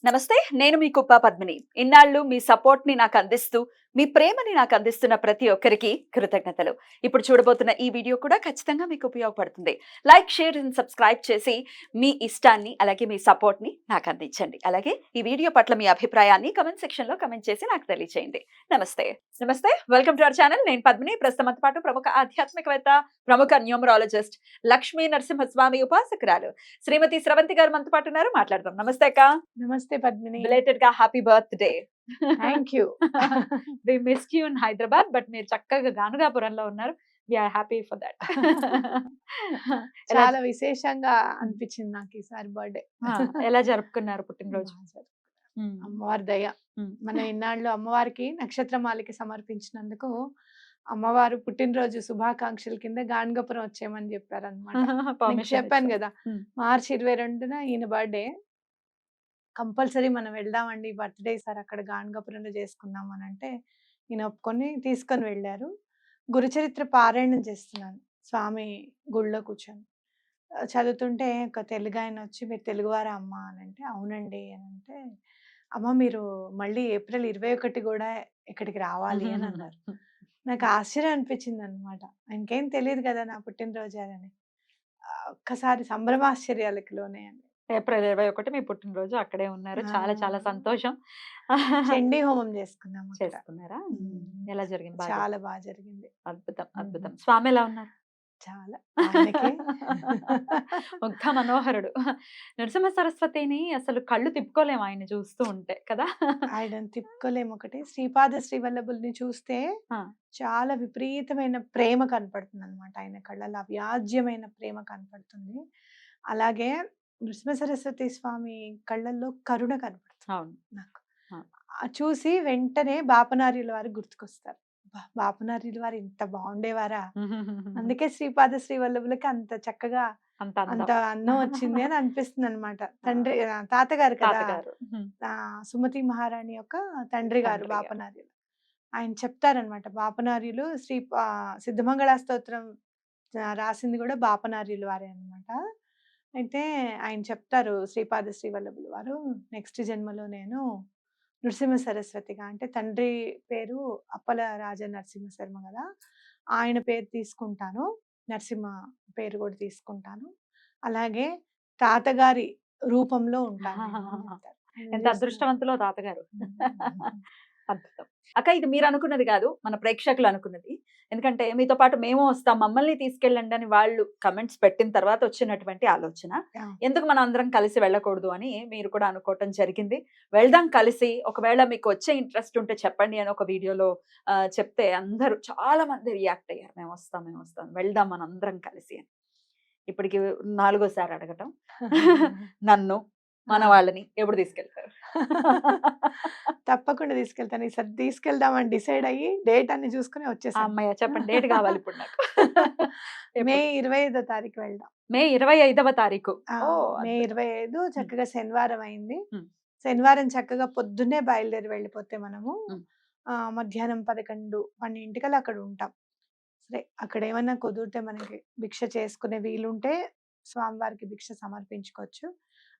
నమస్తే. నేను మీ కుప్ప పద్మిని. ఇన్నాళ్ళు మీ సపోర్ట్‌ని నాకందిస్తూ, మీ ప్రేమని నాకందిస్తున్న ప్రతి ఒక్కరికి కృతజ్ఞతలు. ఇప్పుడు చూడబోతున్న ఈ వీడియో కూడా ఖచ్చితంగా మీకు ఉపయోగపడుతుంది. లైక్, షేర్ అండ్ సబ్స్క్రైబ్ చేసి మీ ఇష్టాన్ని, అలాగే మీ సపోర్ట్‌ని నాకందించండి. అలాగే ఈ వీడియో పట్ల మీ అభిప్రాయాన్ని కామెంట్ సెక్షన్‌లో కామెంట్ చేసి నాకు తెలియజేయండి. నమస్తే. నమస్తే. Welcome to our channel. నేను పద్మిని. ప్రస్తుతం మనతో పాటు ప్రముఖ ఆధ్యాత్మికవేత్త, ప్రముఖ న్యూమరాలజిస్ట్, లక్ష్మీ నరసింహస్వామి ఉపాసకురాలు శ్రీమతి స్రవంతి గారు మనతో పాటు ఉన్నారు. మాట్లాడదాం. నమస్తే అక్క. నమస్తే పద్మిని. బిలేటెడ్ గా happy birthday. Thank you. We missed you in Hyderabad. But మీరు చక్కగా గానుగాపురంలో ఉన్నారు. We are happy for that. చాలా విశేషంగా అనిపించింది నాకు ఈసారి బర్త్డే. ఎలా జరుపుకున్నారు పుట్టినరోజు? అమ్మవారి దయ. హ్మ్. మన ఇన్నాళ్ళు అమ్మవారికి నక్షత్రమాలిక సమర్పించినందుకు అమ్మవారు పుట్టినరోజు శుభాకాంక్షల కింద గాన్గపురం వచ్చేయమని చెప్పారనమాట. మీకు చెప్పాను కదా, మార్చి 22న ఈయన బర్త్డే. కంపల్సరీ మనం వెళ్దామండి బర్త్డే సార్, అక్కడ గాన్గపురంలో చేసుకుందాం అని అంటే ఈయన ఒప్పుకొని తీసుకొని వెళ్ళారు. గురుచరిత్ర పారాయణం చేస్తున్నాను స్వామి గుళ్ళో కూర్చొని. చదువుతుంటే ఒక తెలుగు ఆయన వచ్చి, మీరు తెలుగువారా అమ్మ అని అంటే, అవునండి అని అంటే, అమ్మ మీరు మళ్ళీ ఏప్రిల్ 21 కూడా ఇక్కడికి రావాలి అని అన్నారు. నాకు ఆశ్చర్యం అనిపించింది అనమాట. ఆయనకేం తెలియదు కదా నా పుట్టినరోజు అని. ఒక్కసారి సంభ్రమాశ్చర్యాలకు లోనయ్యాను. ఏప్రిల్ 21 మీ పుట్టినరోజు. అక్కడే ఉన్నారు. చాలా చాలా సంతోషం. చండీ హోమం చేసుకున్నాము. చేసుకున్నారా? ఎలా జరిగింది? చాలా బాగా జరిగింది. అద్భుతం, అద్భుతం. స్వామి ఎలా ఉన్నారు? చాలా ముగ్ధ మనోహరుడు. నరసింహ సరస్వతిని అసలు కళ్ళు తిప్పుకోలేము ఆయన చూస్తూ ఉంటే కదా. ఆయనను తిప్పుకోలేము. ఒకటి శ్రీపాద శ్రీవల్లభుల్ని చూస్తే చాలా విపరీతమైన ప్రేమ కనపడుతుంది అనమాట. ఆయన కళ్ళలో అవ్యాజ్యమైన ప్రేమ కనపడుతుంది. అలాగే నృసింహ సరస్వతి స్వామి కళ్ళల్లో కరుణ కనపడుతుంది నాకు. చూసి వెంటనే బాపనార్యుల వారు గుర్తుకొస్తారు. బాపనార్యుల వారు ఇంత బాగుండేవారా, అందుకే శ్రీపాద శ్రీవల్లభులకి అంత చక్కగా అంత అందం వచ్చింది అని అనిపిస్తుంది అనమాట. తండ్రి తాతగారు కదా, సుమతి మహారాణి యొక్క తండ్రి గారు బాపనార్యులు. ఆయన చెప్తారనమాట, బాపనార్యులు సిద్ధమంగళ స్తోత్రం రాసింది కూడా బాపనార్యులు వారే అనమాట. అయితే ఆయన చెప్తారు, శ్రీపాద శ్రీవల్లభులు వారు, నెక్స్ట్ జన్మలో నేను నృసింహ సరస్వతిగా, అంటే తండ్రి పేరు అప్పల రాజ నరసింహ శర్మ కదా, ఆయన పేరు తీసుకుంటాను, నరసింహ పేరు కూడా తీసుకుంటాను, అలాగే తాతగారి రూపంలో ఉంటాను. ఎంత అదృష్టవంతులో తాతగారు. అద్భుతం అక్క. ఇది మీరు అనుకున్నది కాదు, మన ప్రేక్షకులు అనుకున్నది. ఎందుకంటే మీతో పాటు మేము వస్తాం, మమ్మల్ని తీసుకెళ్ళండి అని వాళ్ళు కమెంట్స్ పెట్టిన తర్వాత వచ్చినటువంటి ఆలోచన. ఎందుకు మనం అందరం కలిసి వెళ్ళకూడదు అని మీరు కూడా అనుకోవటం జరిగింది. వెళ్దాం కలిసి, ఒకవేళ మీకు వచ్చే ఇంట్రెస్ట్ ఉంటే చెప్పండి అని ఒక వీడియోలో చెప్తే అందరూ చాలా మంది రియాక్ట్ అయ్యారు, మేము వస్తాం వెళ్దాం మన అందరం కలిసి అని. ఇప్పటికి 4వ సారి అడగటం. నన్ను మన వాళ్ళని ఎప్పుడు తీసుకెళ్తారు? తప్పకుండా తీసుకెళ్తాను. ఈసారి తీసుకెళ్దామని డిసైడ్ అయ్యి డేట్ అన్ని చూసుకుని వచ్చేసాను. అమ్మయ్య, చెప్పండి డేట్ కావాలి ఇప్పుడు నాకు. మే 25వ తారీఖు వెళ్దాం. మే 25వ తారీఖు. మే 25 చక్కగా శనివారం అయింది. శనివారం చక్కగా పొద్దున్నే బయలుదేరి వెళ్ళిపోతే మనము మధ్యాహ్నం 11, 12 అక్కడ ఉంటాం. సరే, అక్కడ ఏమన్నా కుదిరితే మనకి భిక్ష చేసుకునే వీలుంటే స్వామివారికి భిక్ష సమర్పించుకోవచ్చు.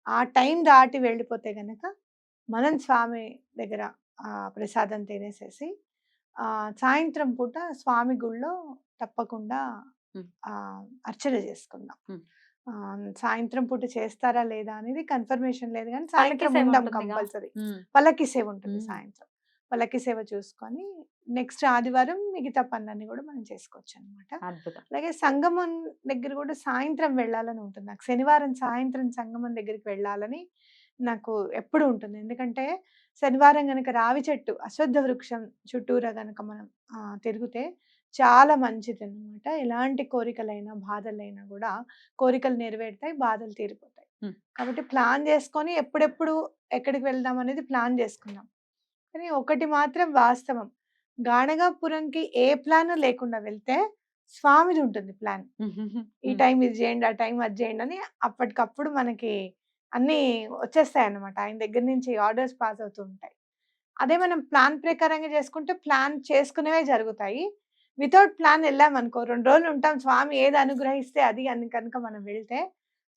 ఆ టైం దాటి వెళ్ళిపోతే గనక మనం స్వామి దగ్గర ప్రసాదం తినేసేసి సాయంత్రం పూట స్వామి గుళ్ళో తప్పకుండా అర్చన చేసుకుందాం. సాయంత్రం పూట చేస్తారా లేదా అనేది కన్ఫర్మేషన్ లేదు, కానీ సాయంత్రం ఉందాం కంపల్సరీ. పల్లకి సేవ ఉంటుంది సాయంత్రం. పల్లకి సేవ చూసుకొని నెక్స్ట్ ఆదివారం మిగతా పనులన్నీ కూడా మనం చేసుకోవచ్చు అనమాట. అలాగే సంగమం దగ్గర కూడా సాయంత్రం వెళ్ళాలని ఉంటుంది నాకు. శనివారం సాయంత్రం సంగమం దగ్గరికి వెళ్ళాలని నాకు ఎప్పుడు ఉంటుంది. ఎందుకంటే శనివారం గనక రావి చెట్టు, అశ్వత్థ వృక్షం చుట్టూరా గనక మనం తిరిగితే చాలా మంచిది అనమాట. ఎలాంటి కోరికలైనా బాధలైనా కూడా కోరికలు నెరవేరుతాయి, బాధలు తీరిపోతాయి. కాబట్టి ప్లాన్ చేసుకొని ఎప్పుడెప్పుడు ఎక్కడికి వెళ్దాం అనేది ప్లాన్ చేసుకుందాం. కానీ ఒకటి మాత్రం వాస్తవం, గాణగాపురంకి ఏ ప్లాన్ లేకుండా వెళ్తే స్వామిది ఉంటుంది ప్లాన్. ఈ టైం ఇది చేయండి, ఆ టైం అది చేయండి అని అప్పటికప్పుడు మనకి అన్ని వచ్చేస్తాయి అన్నమాట. ఆయన దగ్గర నుంచి ఆర్డర్స్ పాస్ అవుతూ ఉంటాయి. అదే మనం ప్లాన్ ప్రకారంగా చేసుకుంటే ప్లాన్ చేసుకునేవే జరుగుతాయి. వితౌట్ ప్లాన్ వెళ్ళామనుకో, 2 రోజులు ఉంటాం, స్వామి ఏది అనుగ్రహిస్తే అది అని కనుక మనం వెళ్తే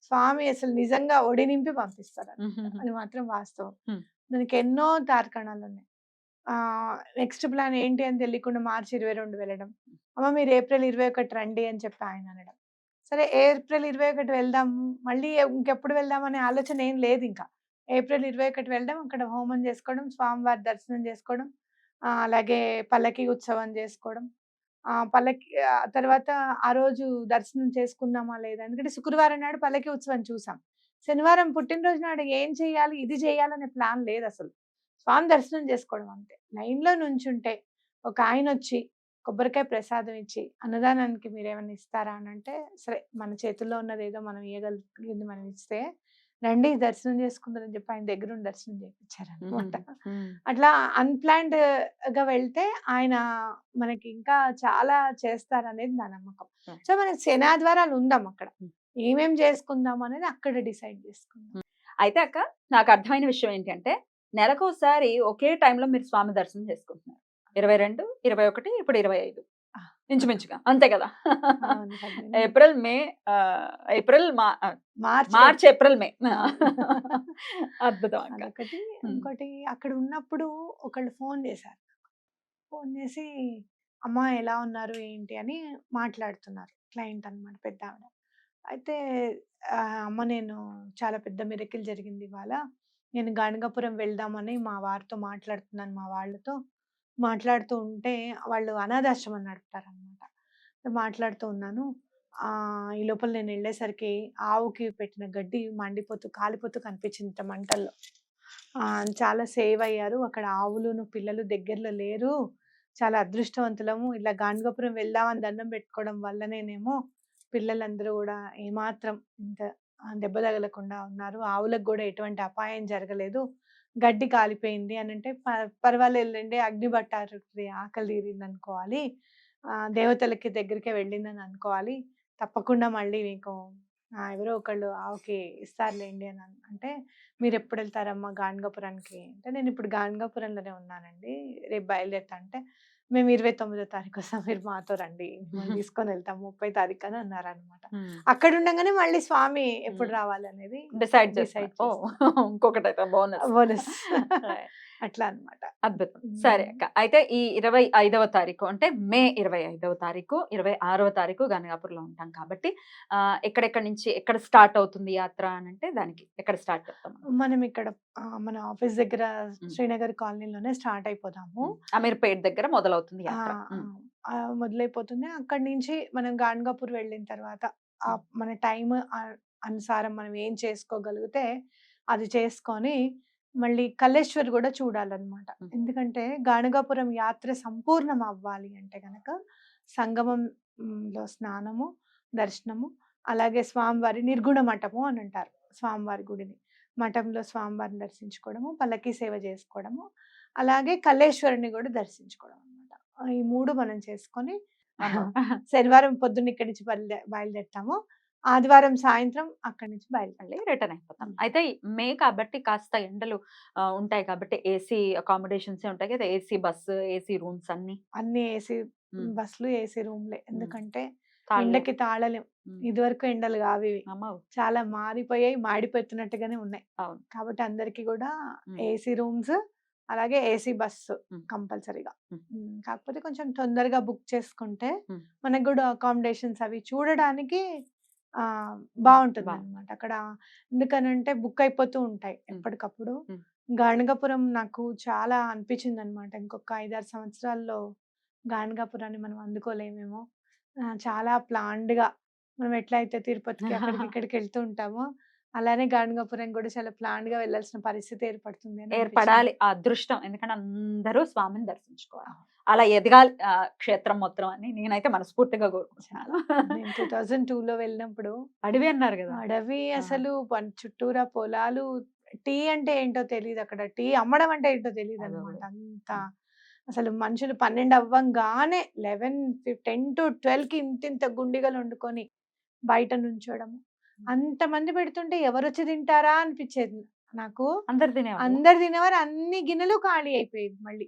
స్వామి అసలు నిజంగా ఒడి నింపి పంపిస్తారు. అది మాత్రం వాస్తవం. దానికి ఎన్నో తార్కాణాలు ఉన్నాయి. నెక్స్ట్ ప్లాన్ ఏంటి అని తెలియకుండా మార్చి 22 వెళ్ళడం. అమ్మ మీరు ఏప్రిల్ 21 రండి అని చెప్పి ఆయన అనడం. సరే ఏప్రిల్ 21 వెళ్దాము. మళ్ళీ ఇంకెప్పుడు వెళ్దాం అనే ఆలోచన ఏం లేదు ఇంకా. ఏప్రిల్ 21 వెళ్ళడం, అక్కడ హోమం చేసుకోవడం, స్వామివారి దర్శనం చేసుకోవడం, అలాగే పల్లకి ఉత్సవం చేసుకోవడం. పల్లకి తర్వాత ఆ రోజు దర్శనం చేసుకుందామా లేదా? ఎందుకంటే శుక్రవారం నాడు పల్లకి ఉత్సవం చూసాం. శనివారం పుట్టినరోజు నాడు ఏం చేయాలి, ఇది చేయాలనే ప్లాన్ లేదసలు. స్వామి దర్శనం చేసుకోవడం అంతే. లైన్‌లో నుంచుంటే ఒక ఆయనొచ్చి కొబ్బరికాయ ప్రసాదం ఇచ్చి, అన్నదానానికి మీరేమన్నా ఇస్తారా అనంటే, సరే మన చేతుల్లో ఉన్నదేదో మనం ఇయ్యగలిగింది మనం ఇస్తే, రండి దర్శనం చేసుకుందురని చెప్పి ఆయన దగ్గరుండి దర్శనం చేపిచ్చారనమాట. అట్లా అన్‌ప్లాన్డ్‌గా వెళ్తే ఆయన మనకి ఇంకా చాలా చేస్తారనేది నా నమ్మకం. సో, మనకి శనాద్వారాలు ఉందాం అక్కడ. ఏమేం చేసుకుందాం అనేది అక్కడ డిసైడ్ చేసుకుందాం. అయితే అక్క, నాకు అర్థమైన విషయం ఏంటంటే, నెలకోసారి ఒకే టైంలో మీరు స్వామి దర్శనం చేసుకుంటున్నారు. 22, 21, ఇప్పుడు 25 ఇంచుమించుగా అంతే కదా? అవును కదండీ. ఏప్రిల్, మే, ఏప్రిల్, మార్చ్, ఏప్రిల్, మే. అద్భుతం అక్క. అదొకటి. ఇంకోటి అక్కడ ఉన్నప్పుడు ఒకళ్ళు ఫోన్ చేశారు. ఫోన్ చేసి అమ్మ ఎలా ఉన్నారు ఏంటి అని మాట్లాడుతున్నారు. క్లయింట్ అన్నమాట పెద్దావిడ. అయితే అమ్మ నేను చాలా పెద్ద మిరకిల్ జరిగింది ఇవాళ. నేను గాణగాపురం వెళ్దామని మా వారితో మాట్లాడుతున్నాను మా వాళ్ళతో. మాట్లాడుతూ ఉంటే వాళ్ళు అనాథాశ్రమం నడుపుతారనమాట. మాట్లాడుతూ ఉన్నాను. ఈ లోపల నేను వెళ్ళేసరికి ఆవుకి పెట్టిన గడ్డి మండిపోతూ, కాలిపోతూ కనిపించిందట మంటల్లో. చాలా సేవ్ అయ్యారు. అక్కడ ఆవులును, పిల్లలు దగ్గరలో లేరు. చాలా అదృష్టవంతులము. ఇలా గాణగాపురం వెళ్దామని దండం పెట్టుకోవడం వల్లనేనేమో పిల్లలందరూ గూడా ఏమాత్రం ఇంత దెబ్బ తగలకుండా ఉన్నారు. ఆవులకు గూడా ఎటువంటి అపాయం జరగలేదు. గడ్డి కాలిపోయింది అనంటే పర్వాలేదులెండి అగ్ని భట్టారకుడి ఆకలి తీరిందనుకోవాలి. దేవతలకి దగ్గరికే వెళ్ళిందని అనుకోవాలి. తప్పకుండా మళ్ళీ మీకు ఎవరో ఒకళ్ళు ఆవుకి ఇస్తారులెండి అని అంటే, మీరెప్పుడెళ్తారమ్మా గాణగాపురానికి? అంటే, నేనిప్పుడు గాణగాపురంలోనే ఉన్నానండి. రేపు బయలుదేరుతా అంటే, మేము 29వ తారీఖు వస్తాం. మీరు మాతో రండి. మిమ్మల్ని తీసుకొనెళ్తాం 30 తారీఖు అని అన్నారనమాట. అక్కడుండంగానే మళ్ళీ స్వామి ఎప్పుడు రావాలనేది డిసైడ్ డిసైడ్ చేస్తారు. ఇంకొకటైతే బోనస్. బోనస్. అట్లా అన్నమాట. అద్భుతం. సరే అక్క. అయితే ఈ 25వ తారీఖు అంటే మే 25వ తారీఖు, 26వ తారీఖు గణగాపురంలో ఉంటాం కాబట్టి ఎక్కడెక్కడి నుంచి ఎక్కడ స్టార్ట్ అవుతుంది యాత్ర అనంటే దానికి ఎక్కడ స్టార్ట్ చేస్తాం? మనం ఇక్కడ మన ఆఫీస్ దగ్గర శ్రీనగర్ కాలనీలోనే స్టార్ట్ అయిపోతాము. అమీర్పేట్ దగ్గర మొదలవుతుంది యాత్ర. మొదలైపోతుంది. అక్కడి నుంచి మనం గాణగాపూర్ వెళ్ళిన తర్వాత మన టైం అనుసారం మనం ఏం చేసుకోగలిగితే అది చేసుకొని మళ్ళీ కల్లేశ్వర్ కూడా చూడాలన్నమాట. ఎందుకంటే గాణగాపురం యాత్ర సంపూర్ణం అవ్వాలి అంటే గనక సంగమంలో స్నానము, దర్శనము, అలాగే స్వామివారి నిర్గుణ మఠము అని అంటారు స్వామివారి గుడిని. మఠంలో స్వామివారిని దర్శించుకోవడము, పల్లకీ సేవ చేసుకోవడము, అలాగే కల్లేశ్వరుని కూడా దర్శించుకోవడం అన్నమాట. ఈ 3 మనం చేసుకొని శనివారం పొద్దున్న ఇక్కడి నుంచి బయలుదేరుతాము. ఆదివారం సాయంత్రం అక్కడి నుంచి బయలుదేరి రిటర్న్ అయిపోతాం. అయితే మే కాబట్టి కాస్త ఎండలు ఉంటాయి కాబట్టి ఏసీ అకామిడేషన్స్ ఉంటాయి కదా, ఏసీ బస్సు, ఏసీ రూమ్స్ అన్ని ఏసీ బస్సులు, ఏసీ రూమ్లే. ఎందుకంటే ఎండకి తాళలేం. ఇదివరకు ఎండలు కావివి. చాలా మారిపోయాయి, మాడిపోతున్నట్టుగానే ఉన్నాయి. కాబట్టి అందరికి కూడా ఏసీ రూమ్స్, అలాగే ఏసీ బస్సు కంపల్సరీగా. కాకపోతే కొంచెం తొందరగా బుక్ చేసుకుంటే మనకు కూడా అకామిడేషన్స్ అవి చూడడానికి బాగుంటుంది అనమాట అక్కడ. ఎందుకనంటే బుక్ అయిపోతూ ఉంటాయి ఎప్పటికప్పుడు. గాణగాపురం నాకు చాలా అనిపించింది అనమాట. ఇంకొక 5-6 సంవత్సరాల్లో గాణగాపురాన్ని మనం అందుకోలేమేమో. చాలా ప్లాన్డ్‌గా మనం ఎట్లయితే తిరుపతికి అక్కడికి ఇక్కడికి వెళ్తూ ఉంటామో, అలానే గాణగాపురం కూడా చాలా ప్లాన్డ్‌గా వెళ్ళాల్సిన పరిస్థితి ఏర్పడాలి ఆ అదృష్టం. ఎందుకంటే అందరూ స్వామిని దర్శించుకోవాలి. అలా ఎదగాలి క్షేత్రం మొత్తం అని నేనైతే మనస్ఫూర్తిగా కోరుకుంటున్నాను. నేను 2002లో వెళ్ళినప్పుడు అడవి అన్నారు కదా. అడవి అసలు చుట్టూరా పొలాలు. టీ అంటే ఏంటో తెలీదు అక్కడ. టీ అమ్మడం అంటే ఏంటో తెలీదు అనమాట. అంత అసలు మనుషులు 12 అవ్వంగానే 10-12కి ఇంతింత గుండిగలు వండుకొని బయట నుంచోవడం. అంతమంది పెడుతుంటే ఎవరొచ్చి తింటారా అనిపించేది నాకు. అందరు తినేవారు. అన్ని గిన్నెలు ఖాళీ అయిపోయేది మళ్ళీ.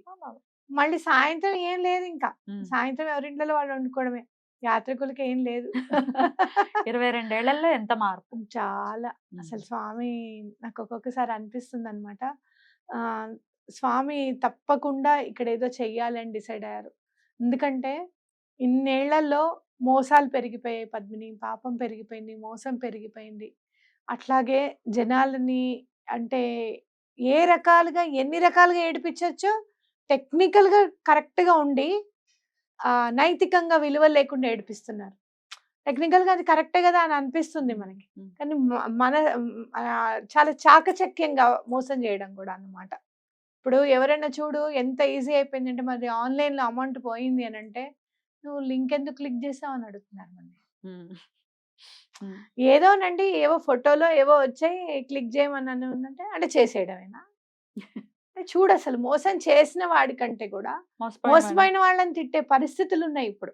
మళ్ళీ సాయంత్రం ఏం లేదు ఇంకా. సాయంత్రం ఎవరింట్లో వాళ్ళు వండుకోవడమే. యాత్రికులకి ఏం లేదు. 22 ఏళ్లలో ఎంత మార్పు. చాలా. అసలు స్వామి నాకు ఒక్కొక్కసారి అనిపిస్తుందనమాట. ఆహ్, స్వామి తప్పకుండా ఇక్కడేదో చెయ్యాలని డిసైడ్ అయ్యారు. ఎందుకంటే ఇన్నేళ్లలో మోసాలు పెరిగిపోయాయి పద్మిని. పాపం పెరిగిపోయింది. మోసం పెరిగిపోయింది. అట్లాగే జనాలని అంటే ఏ రకాలుగా, ఎన్ని రకాలుగా ఏడిపించొచ్చో టెక్నికల్‌గా కరెక్ట్‌గా ఉండి నైతికంగా విలువలు లేకుండా ఏడిపిస్తున్నారు. టెక్నికల్‌గా అది కరెక్టే గదా! అని అనిపిస్తుంది మనకి. కానీ మన చాలా చాకచక్యంగా మోసం జేయడం గూడా అన్నమాట. ఇప్పుడు ఎవరైనా చూడు ఎంత ఈజీ అయిపోయిందంటే మరి ఆన్‌లైన్‌లో అమౌంట్ పోయింది అనంటే, "నువ్వు లింక్ ఎందుకు క్లిక్ చేసావు?" అని అడుగుతున్నారు నన్ను. ఏదోనండి ఏవో ఫోటోలో ఏవో వచ్చాయి క్లిక్ చేయమని ఉందంటే అంటే చేసేయడమేనా? చూడసలు మోసం చేసిన వాడికంటే కూడా మోసపోయిన వాళ్ళని తిట్టే పరిస్థితులున్నాయి ఇప్పుడు.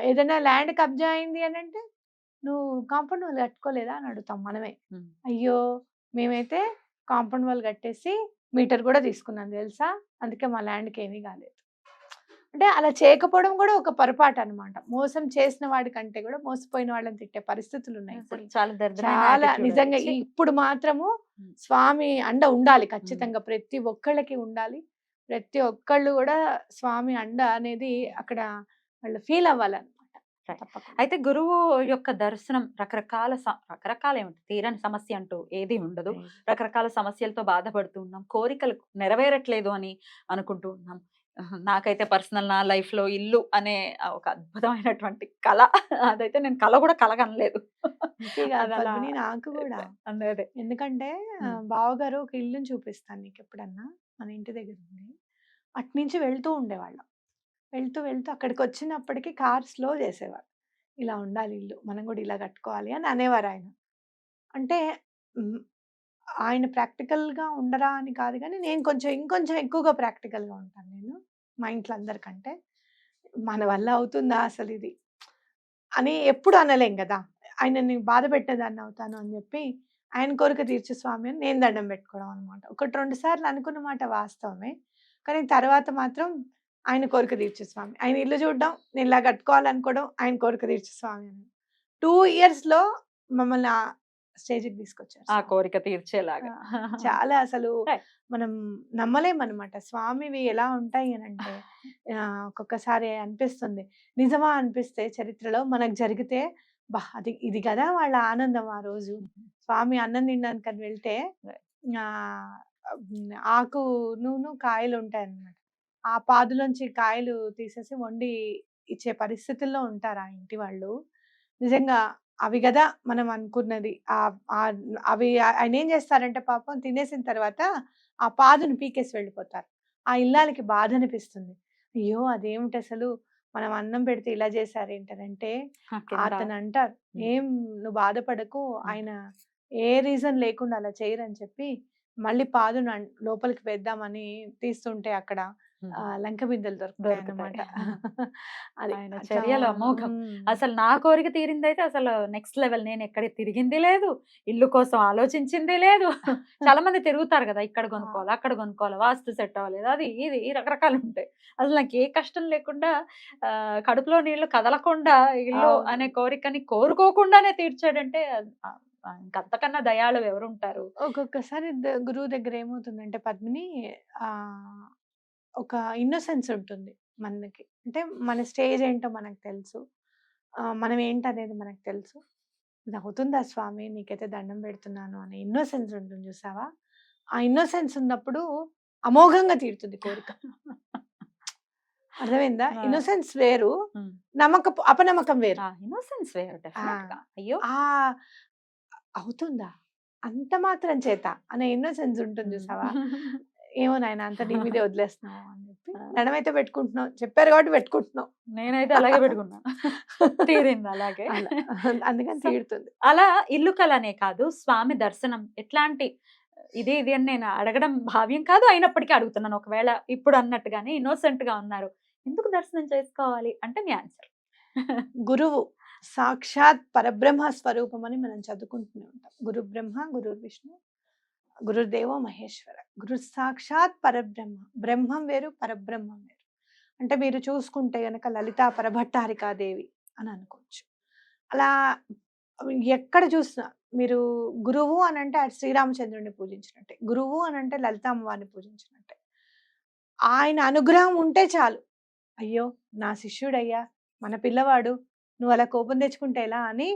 ఏదైనా ల్యాండ్ కబ్జా అయింది అనంటే, "నువ్వు కాంపౌండ్ వాల్ కట్టుకోలేదా?" అని అడుగుతాం మనమే. అయ్యో! మేమైతే కాంపౌండ్ వాల్ కట్టేసి మీటర్ కూడా తీసుకున్నాం తెలుసా? అందుకే మా ల్యాండ్‌కి ఏమీ కాలేదు. అంటే అలా చేయకపోవడం కూడా ఒక పొరపాటన్నమాట. మోసం చేసిన వాడికంటే కూడా మోసపోయిన వాళ్ళని తిట్టే పరిస్థితులున్నాయి ఇప్పుడు. చాలా దరిద్రమైన చాలా attitude నిజంగా అది. ఇప్పుడు మాత్రము స్వామి అండ ఉండాలి ఖచ్చితంగా. ప్రతి ఒక్కళ్ళకి ఉండాలి. ప్రతి ఒక్కళ్ళు కూడా స్వామి అండ అనేది అక్కడ వాళ్ళు ఫీల్ అవ్వాలన్నమాట. Right. తప్పకుండా. అయితే గురువు యొక్క దర్శనం రకరకాల ఏమిటి తీరని సమస్య అంటూ ఏది ఉండదు. రకరకాల సమస్యలతో బాధపడుతూ ఉన్నాం. కోరికలు నెరవేరట్లేదు అని అనుకుంటూ ఉన్నాం. నాకైతే పర్సనల్ నా లైఫ్ లో ఇల్లు అనే ఒక అద్భుతమైనటువంటి కళ. అదైతే నేను కళ కూడా కలగనలేదు. అంతే కాదు అది అలా పద్మిని నాకు కూడా. అదే ఎందుకంటే బావగారు ఒక ఇల్లుని చూపిస్తాను నీకు ఎప్పుడన్నా. మన ఇంటి దగ్గర ఉంది. అట్నుంచి వెళ్తూ ఉండేవాళ్ళం. వెళ్తూ వెళ్తూ అక్కడికొచ్చినప్పటికి కార్ స్లో చేసేవారు. ఇలా ఉండాలి ఇల్లు. మనం కూడా ఇలా కట్టుకోవాలి అని అనేవారాయన. అంటే హ్మ్. ఆయన ప్రాక్టికల్‌గా ఉండరా అని కాదు గానీ, నేను కొంచెం ఇంకొంచెం ఎక్కువగా ప్రాక్టికల్‌గా ఉంటాను నేను. మా ఇంట్లో అందరికంటే. మన వల్ల అవుతుందా అసలిది? అని ఎప్పుడు అనలేం గదా! ఆయనని బాధ పెట్టేదాన్ని అవుతాను అని జెప్పి, ఆయన కోరిక తీర్చు స్వామి అని నేను దండం పెట్టుకోవడం అనమాట. ఒకటి 2 సార్లు అనుకున్న మాట వాస్తవమే. కానీ తర్వాత మాత్రం ఆయన కోరిక తీర్చు స్వామి. ఆయన ఇల్లు చూడడం, నేను ఇలా కట్టుకోవాలనుకోవడం, ఆయన కోరిక తీర్చు స్వామి అని. 2 ఇయర్స్‌లో మమ్మల్ని ఆ స్టేజ్‌కి తీసుకొచ్చారు ఆ స్వామి. కోరిక తీర్చేలాగా. చాలా అసలు Right. మనం నమ్మలేమనమాట. స్వామివి ఎలా ఉంటాయి అనంటే ఒక్కొక్కసారి అనిపిస్తుంది. నిజమా అనిపిస్తే చరిత్రలో మనకు జరిగితే ఇది గదా వాళ్ళ ఆనందం ఆ రోజు. స్వామి అన్నం తినడానికని వెళ్తే ఆహ్, ఆకులును కాయలుంటాయన్నమాట. ఆ పాదులోంచి కాయలు తీసేసి వండి ఇచ్చే పరిస్థితుల్లో ఉంటారు ఆ ఇంటి వాళ్ళు. నిజంగా అవి గదా మనం అనుకున్నది. అవి ఆయనేం జేస్తారంటే పాపం తినేసిన తర్వాత ఆ పాదుని పీకేసి వెళ్ళిపోతారు. ఆ ఇల్లాలికి బాధనిపిస్తుంది. అయ్యో! అదేమిటసలు మనం అన్నం పెడితే ఇలా జేశారేంటనంటే కింద అతనంటారు, "ఏం నువ్వు బాధపడకు. ఆయన ఏ రీజన్ లేకుండా అలా చెయ్యరని" చెప్పి మళ్ళీ పాదుని లోపలికి వేద్దామని తీస్తుంటే అక్కడ లంక బిందెలు దొరుకుతాయి. దొరుకుతాయన్నమాట. అది ఆయన అట్లా చర్యలు అమోఘం. అసలు నా కోరిక తీరిందైతే అసలు నెక్స్ట్ లెవెల్. నేను ఎక్కడ తిరిగింది లేదు. ఇల్లు కోసం ఆలోచించింది లేదు. చాలా మంది తిరుగుతారు కదా! ఇక్కడ కొనుక్కోవాలి, అక్కడ కొనుక్కోవాలి, వాస్తు సెట్ అవ్వలేదు. అది ఇది రకరకాలు ఉంటాయి. అసలు నాకు ఏ కష్టం లేకుండా కడుపులో నీళ్లు కదలకుండా ఇల్లు అవును. అనే కోరికని కోరుకోకుండానే తీర్చాడంటే ఇంకంతకన్నా దయాళువు ఎవరుంటారు? ఒక్కొక్కసారి గురువు దగ్గర ఏమవుతుందంటే పద్మిని ఆహ్, ఒక ఇన్నోసెన్స్ ఉంటుంది మనకి. అంటే మన స్టేజ్ ఏంటో మనకు తెలుసు. మనం ఏంటనేది మనకు తెలుసు. ఇది అవుతుందా స్వామి నీకైతే దండం పెడుతున్నాను అనే ఇన్నోసెన్స్ ఉంటుంది చూసావా? ఆ ఇన్నోసెన్స్ ఉన్నప్పుడు అమోఘంగా తీరుతుంది కోరిక. అర్థమైందా? ఆ! ఇన్నోసెన్స్ వేరు. హ్మ్. అపనమ్మకం వేరు. ఇన్నోసెన్స్ వేరు ఆ! డెఫినెట్‌గా. అయ్యో! ఆ అవుతుందా? అంత మాత్రం చేత అనే ఇన్నోసెన్స్ ఉంటుంది చూసావా? హ్మ్. ఏమో నాయన అంతా నీ మీదే వదిలేస్తున్నావు అని చెప్పి ఆ! దండమైతే పెట్టుకుంటున్నావు. చెప్పారు కాబట్టి పెట్టుకుంటున్నావు. నేనైతే అలాగే పెట్టుకున్నా. తీరింది అలాగే. అలా. అందుకని సో, తీరుతుంది. అలా ఇల్లు కలనే కాదు, స్వామి దర్శనం ఎట్లాంటి ఇది అని నేను అడగడం భావ్యం కాదు. అయినప్పటికీ అడుగుతున్నాను. ఒకవేళ ఇప్పుడు అన్నట్టుగానే ఇన్నోసెంట్‌గా ఉన్నారు. ఎందుకు దర్శనం చేసుకోవాలి అంటే మీ ఆన్సర్. గురువు సాక్షాత్ పరబ్రహ్మ స్వరూపం అని మనం చదువుకుంటూనే ఉంటాం. గురు బ్రహ్మ, గురు విష్ణు, గురుదేవో మహేశ్వర. గురు సాక్షాత్ పరబ్రహ్మ. బ్రహ్మం వేరు, పరబ్రహ్మం వేరు. అంటే మీరు చూసుకుంటే గనక లలితా పరభట్టారికాదేవి అని అనుకోవచ్చు. అలా ఎక్కడ చూసినా మీరు గురువు అనంటే అటు శ్రీరామచంద్రుడిని పూజించినట్టే. గురువు అనంటే లలిత అమ్మవారిని పూజించినట్టే. ఆయన అనుగ్రహం ఉంటే చాలు. అయ్యో! నా శిష్యుడయ్యా, మన పిల్లవాడు, నువ్వలా కోపం తెచ్చుకుంటే ఎలా అని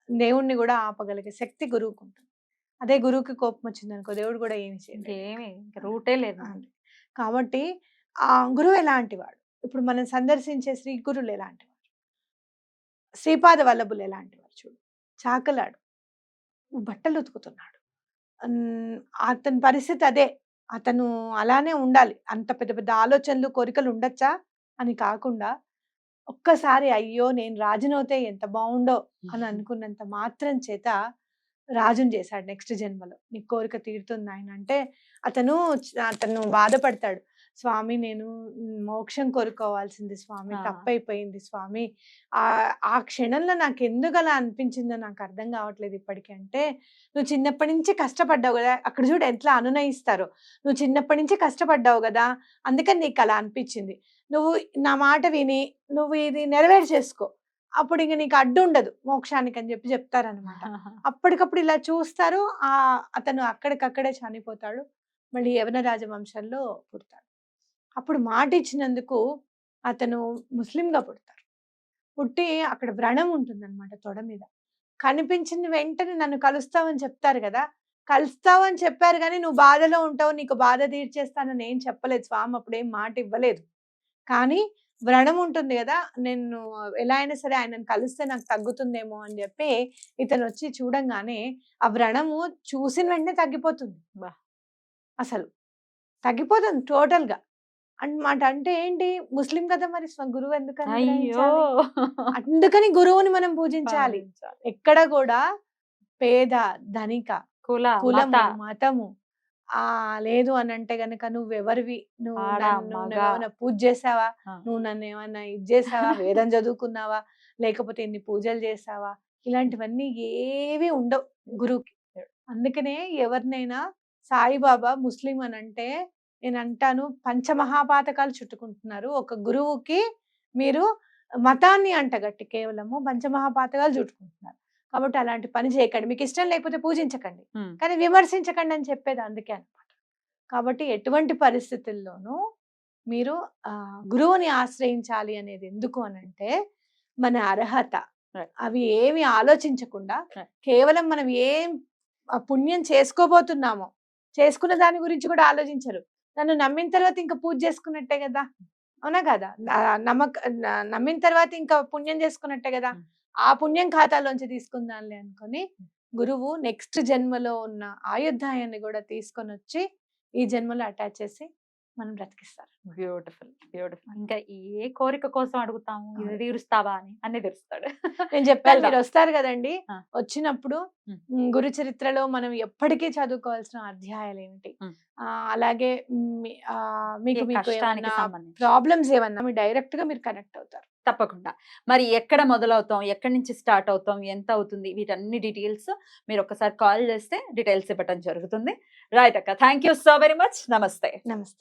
దేవుడిని గూడా ఆపగలిగే శక్తి గురువుకుంటుంది. అదే గురువుకి కోపమొచ్చిందనుకో దేవుడు గూడా ఏమి చేయలేడు. ఇంకేమి ఇంక రూటే లేదు. అంతే. కాబట్టి గురువు ఎలాంటివాడు? ఇప్పుడు మనం సందర్శించే శ్రీ గురులు ఎలాంటివారు? శ్రీపాద వల్లభులు ఎలాంటివారు చూడు. చాకలాడు. బట్టలు ఉతుకుతున్నాడు. అతని పరిస్థితి అదే. అతను అలానే ఉండాలి. అంత పెద్ద పెద్ద ఆలోచనలు, కోరికలు ఉండొచ్చా అని కాకుండా ఒక్కసారి అయ్యో! నేను రాజునవుతే ఎంత బావుండో అని అనుకున్నంత మాత్రం చేత రాజుని చేశాడు నెక్స్ట్ జన్మలో. నీ కోరిక తీరుతుంది నాయన అంటే అతను బాధపడతాడు. స్వామి నేను మోక్షం కోరుకోవాల్సింది స్వామి. ఆ! తప్పైపోయింది స్వామి. ఆ క్షణంలో నాకెందుకు అలా అనిపించిందో నాకు అర్థం కావట్లేదు ఇప్పటికి అంటే, నువ్వు చిన్నప్పటి నుంచి కష్టపడ్డావు గదా! అక్కడ చూడు ఎట్లా అనునయిస్తారో. నువ్వు చిన్నప్పటి నుంచి కష్టపడ్డావు గదా! అందుకని నీకు అలా అనిపించింది. నువ్వు నా మాట విని నువ్వు ఇది నెరవేర్చేసుకో. అప్పుడు ఇంక నీకు అడ్డుండదు మోక్షానికి అని చెప్తారనమాట. అప్పటికప్పుడు ఇలా చూస్తారు. అతను అక్కడికక్కడే చనిపోతాడు. మళ్ళీ యవన రాజవంశంలో పుడతాడు. అప్పుడు మాట ఇచ్చినందుకు అతను ముస్లింగా పుడతారు. పుట్టి అక్కడ వ్రణం ఉంటుందన్నమాట తొడ మీద. కనిపించిన వెంటనే నన్ను కలుస్తావని చెప్తారు కదా! కలుస్తావని చెప్పారు గానీ, నువ్వు బాధలో ఉంటావు, నీకు బాధ తీర్చేస్తానని ఏం చెప్పలేదు స్వామి. అప్పుడేం మాట ఇవ్వలేదు. కానీ వ్రణం ఉంటుంది గదా! నేను ఎలా అయినా సరే ఆయనను కలిస్తే నాకు తగ్గుతుందేమో అని జెప్పి ఇతనొచ్చి చూడంగానే ఆ వ్రణము చూసిన వెంటనే తగ్గిపోతుంది. అసలు తగ్గిపోతుంది టోటల్‌గా. అన్నమాట. అంటే ఏంటి ముస్లిం కదా! మరి గురువు ఎందుకని అయ్యో! గ్రహించాలి? అందుకని గురువుని మనం పూజించాలి. పాలించాలి. ఎక్కడ గూడా పేద, ధనిక, కులము, మత, మతము లేదు అనంటే గనక నువ్వెవరివి? ఆడ, మగ. నువ్వేమన్నా పూజ చేసావా? ఆ! నువ్వు నన్నేమన్నా ఇది చేసావా? వేదం చదువుకున్నావా? లేకపోతే ఇన్ని పూజలు చేసావా? ఇలాంటివన్నీ ఏవి ఉండవు గురువుకి. అందుకనే ఎవరినైనా సాయిబాబా ముస్లిం అనంటే నేనంటాను పంచమహాపాతకాలు చుట్టుకుంటున్నారు. ఒక గురువుకి మీరు మతాన్ని అంటగట్టి కేవలము పంచమహాపాతకాలు చుట్టుకుంటున్నారు. కాబట్టి అలాంటి పని చేయకండి. మీకు ఇష్టం లేకపోతే పూజించకండి. కానీ విమర్శించకండి అని చెప్పేది అందుకే అన్నమాట. కాబట్టి ఎటువంటి పరిస్థితుల్లోనూ మీరు గురువుని ఆశ్రయించాలి అనేది ఎందుకు అనంటే మన అర్హత. అవి ఏమి ఆలోచించకుండా కేవలం మనం ఏం పుణ్యం చేసుకోబోతున్నామో చేసుకున్న దాని గురించి కూడా ఆలోచించరు. నన్ను నమ్మిన తర్వాత ఇంకా పూజ చేసుకున్నట్టే కదా! అవునా కదా! నమ్మిన తర్వాత ఇంకా పుణ్యం చేసుకున్నట్టే కదా! ఆ పుణ్యం ఖాతాలోంచి తీసుకుందాంలే అనుకొని గురువు నెక్స్ట్ జన్మలో ఉన్న ఆయుర్దాయాన్ని కూడా తీసుకొనొచ్చి ఈ జన్మలో అటాచ్ చేసి మనం బ్రతికిస్తారు. బ్యూటిఫుల్. బ్యూటిఫుల్. ఇంకా ఏ కోరిక కోసం అడుగుతాము? ఇది తీరుస్తావా అని అన్నీ తీరుస్తాడు. నేను చెప్పాను వెళ్దాం. మీరొస్తారు గదండీ! ఆ! వచ్చినప్పుడు హ్మ్. గురు చరిత్రలో మనం ఎప్పటికీ చదువుకోవాల్సిన అధ్యాయాలేమిటి? హ్మ్. అలాగే మీకు కష్టానికి ఏమన్నా సంబంధించి. ప్రాబ్లమ్స్ ఏమన్నా డైరెక్ట్‌గా మీరు కనెక్ట్ అవుతారు. తప్పకుండా. మరి ఎక్కడ మొదలవుతాం? ఎక్కడి నుంచి స్టార్ట్ అవుతాం? ఎంత అవుతుంది? వీటన్ని డీటెయిల్స్ మీరు ఒక్కసారి కాల్ చేస్తే డీటెయిల్స్ ఇవ్వటం జరుగుతుంది. రైట్ అక్క. Thank you so very much. నమస్తే. నమస్తే.